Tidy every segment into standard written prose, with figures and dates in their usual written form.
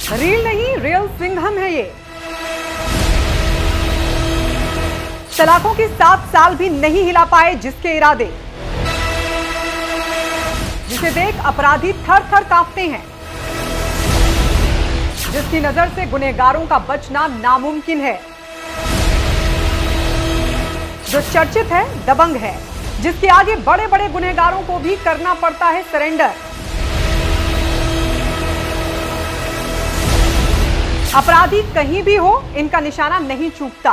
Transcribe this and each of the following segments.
Reel नहीं, real Singham है ये। सलाखों की 7 साल भी नहीं हिला पाए जिसके इरादे, जिसे देख अपराधी थर थर कांपते हैं, जिसकी नजर से गुनहगारों का बचना नामुमकिन है, जो चर्चित है, दबंग है, जिसके आगे बड़े बड़े गुनहगारों को भी करना पड़ता है सरेंडर। अपराधी कहीं भी हो, इनका निशाना नहीं चूकता।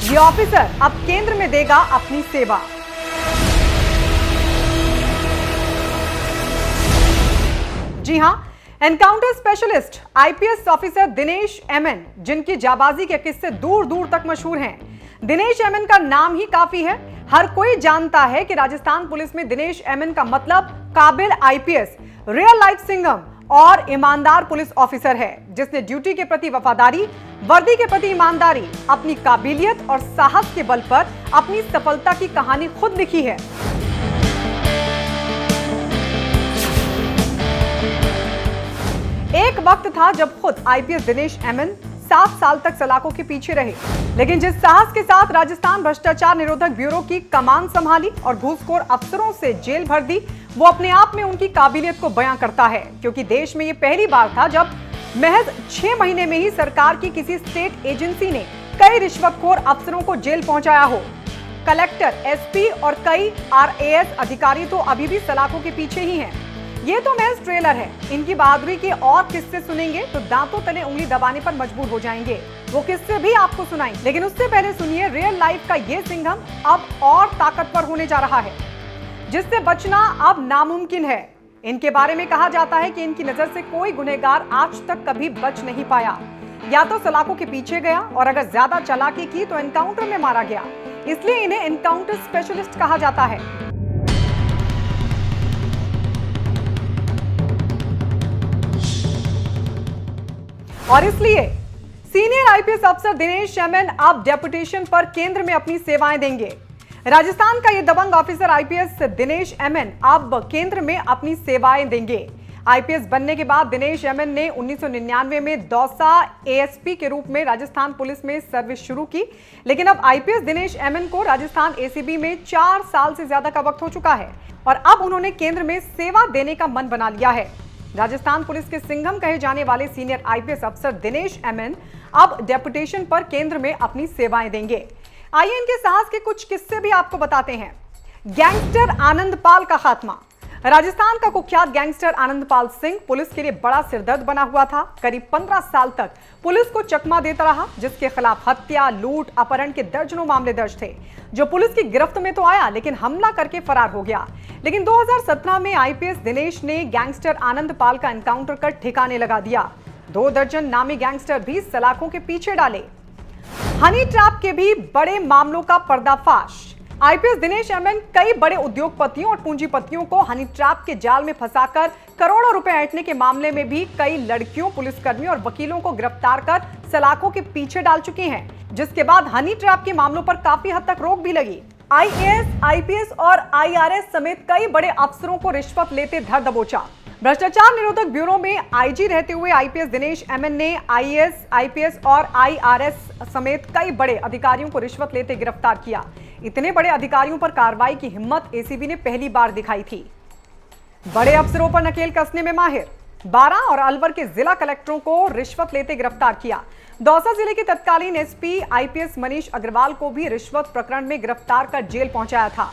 ये ऑफिसर अब केंद्र में देगा अपनी सेवा। जी हां, encounter specialist IPS officer Dinesh MN, जिनकी जाबाजी के किस्से दूर दूर तक मशहूर हैं। दिनेश एमएन का नाम ही काफी है। हर कोई जानता है कि राजस्थान पुलिस में दिनेश एमएन का मतलब काबिल आईपीएस, रियल लाइफ सिंघम और ईमानदार पुलिस ऑफिसर है, जिसने ड्यूटी के प्रति वफादारी, वर्दी के प्रति ईमानदारी, अपनी काबिलियत और साहस के बल पर अपनी सफलता की कहानी खुद लिखी है। एक वक्त था जब खुद आईपीएस दिनेश एमएन 7 साल तक सलाखों के पीछे रहे, लेकिन जिस साहस के साथ राजस्थान भ्रष्टाचार निरोधक ब्यूरो की कमान संभाली और घूसखोर अफसरों से जेल भर दी, वो अपने आप में उनकी काबिलियत को बयां करता है। क्योंकि देश में ये पहली बार था जब महज 6 महीने में ही सरकार की किसी स्टेट एजेंसी ने कई रिश्वतखोर अफसरों को जेल पहुंचाया हो। कलेक्टर, एसपी और कई आरएएस अधिकारी तो अभी भी सलाखों के पीछे ही हैं। ये तो महज ट्रेलर है। इनकी बहादुरी के और किस्से सुनेंगे तो दांतों तले उंगली दबाने पर मजबूर हो जाएंगे। वो किस्से भी आपको सुनाएंगे, लेकिन उससे पहले सुनिए रियल लाइफ का ये सिंघम अब और ताकतवर होने जा रहा है, जिससे बचना अब नामुमकिन है। इनके बारे में कहा जाता है कि इनकी नजर से कोई गुनहगार आज तक कभी बच नहीं पाया। या तो सलाखों के पीछे गया और अगर ज्यादा चालाकी की तो एनकाउंटर में मारा गया। इसलिए इन्हें एनकाउंटर स्पेशलिस्ट कहा जाता है। और इसलिए सीनियर आईपीएस अफसर दिनेश एमएन अब डेपुटेशन पर केंद्र में अपनी सेवाएं देंगे। राजस्थान का ये दबंग ऑफिसर आईपीएस दिनेश एमएन अब केंद्र में अपनी सेवाएं देंगे। आईपीएस बनने के बाद दिनेश एमएन ने 1999 में दौसा एएसपी के रूप में राजस्थान पुलिस में सर्विस शुरू की, लेकिन अब आईपीएस दिनेश एमएन को राजस्थान एसीबी में 4 साल से ज्यादा का वक्त हो चुका है और अब उन्होंने केंद्र में सेवा देने का मन बना लिया है। राजस्थान पुलिस के सिंघम कहे जाने वाले सीनियर आईपीएस अफसर दिनेश एमएन अब डेपुटेशन पर केंद्र में अपनी सेवाएं देंगे। आइए इनके साहस के कुछ किस्से भी आपको बताते हैं। गैंगस्टर आनंदपाल का खात्मा। राजस्थान का कुख्यात गैंगस्टर आनंदपाल सिंह पुलिस के लिए बड़ा सिरदर्द बना हुआ था। करीब 15 साल तक पुलिस को चकमा देता रहा, जिसके खिलाफ हत्या, लूट, अपहरण के दर्जनों मामले दर्ज थे, जो पुलिस की गिरफ्त में तो आया लेकिन हमला करके फरार हो गया। लेकिन 2017 में आईपीएस दिनेश ने गैंगस्टर आनंदपाल का एनकाउंटर कर ठिकाने लगा दिया। 2 दर्जन नामी गैंगस्टर भी सलाखों के पीछे डाले। हनी ट्रैप के भी बड़े मामलों का पर्दाफाश। आईपीएस दिनेश एमएन कई बड़े उद्योगपतियों और पूंजीपतियों को हनी ट्रैप के जाल में फंसाकर करोड़ों रुपए ऐंठने के मामले में भी कई लड़कियों, पुलिसकर्मियों और वकीलों को गिरफ्तार कर सलाखों के पीछे डाल चुकी हैं, जिसके बाद हनी ट्रैप के मामलों पर काफी हद तक रोक भी लगी। आईएएस, आईपीएस और आईआरएस समेत कई बड़े अफसरों को रिश्वत लेते धर दबोचा। भ्रष्टाचार निरोधक ब्यूरो में आईजी रहते हुए आईपीएस दिनेश एमएन ने आईएएस, आईपीएस और आईआरएस समेत कई बड़े अधिकारियों को रिश्वत लेते गिरफ्तार किया। इतने बड़े अधिकारियों पर कार्रवाई की हिम्मत एसीबी ने पहली बार दिखाई थी। बड़े अफसरों पर नकेल कसने में माहिर। 12 और अलवर के जिला कलेक्टरों को रिश्वत लेते गिरफ्तार किया। दौसा जिले के तत्कालीन एसपी आईपीएस मनीष अग्रवाल को भी रिश्वत प्रकरण में गिरफ्तार कर जेल पहुंचाया था।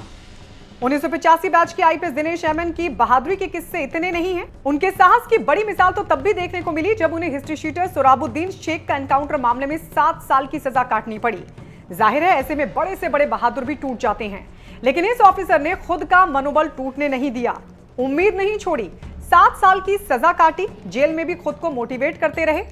1985 बैच के आईपीएस दिनेश एमएन की बहादुरी के किस्से इतने नहीं हैं। उनके साहस की बड़ी मिसाल तो तब भी देखने को मिली जब उन्हें हिस्ट्री शीटर सोराबुद्दीन शेख का एनकाउंटर मामले में 7 साल की सजा काटनी पड़ी। जाहिर है ऐसे में बड़े से बड़े बहादुर भी टूट जाते हैं, लेकिन इस ऑफिसर ने खुद का मनोबल टूटने नहीं दिया, उम्मीद नहीं छोड़ी। 7 साल की सजा काटी, जेल में भी खुद को मोटिवेट करते रहे,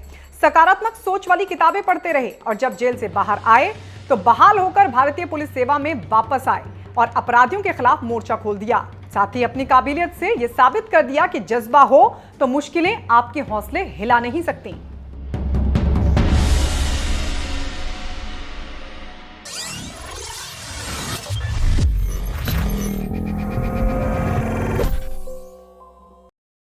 सकारात्मक सोच वाली किताबें पढ़ते रहे और जब जेल से बाहर आए तो बहाल होकर भारतीय पुलिस सेवा में वापस आए और अपराधियों के खिलाफ मोर्चा खोल दिया। साथ ही अपनी काबिलियत से यह साबित कर दिया कि जज्बा हो तो मुश्किलें आपके हौसले हिला नहीं सकती।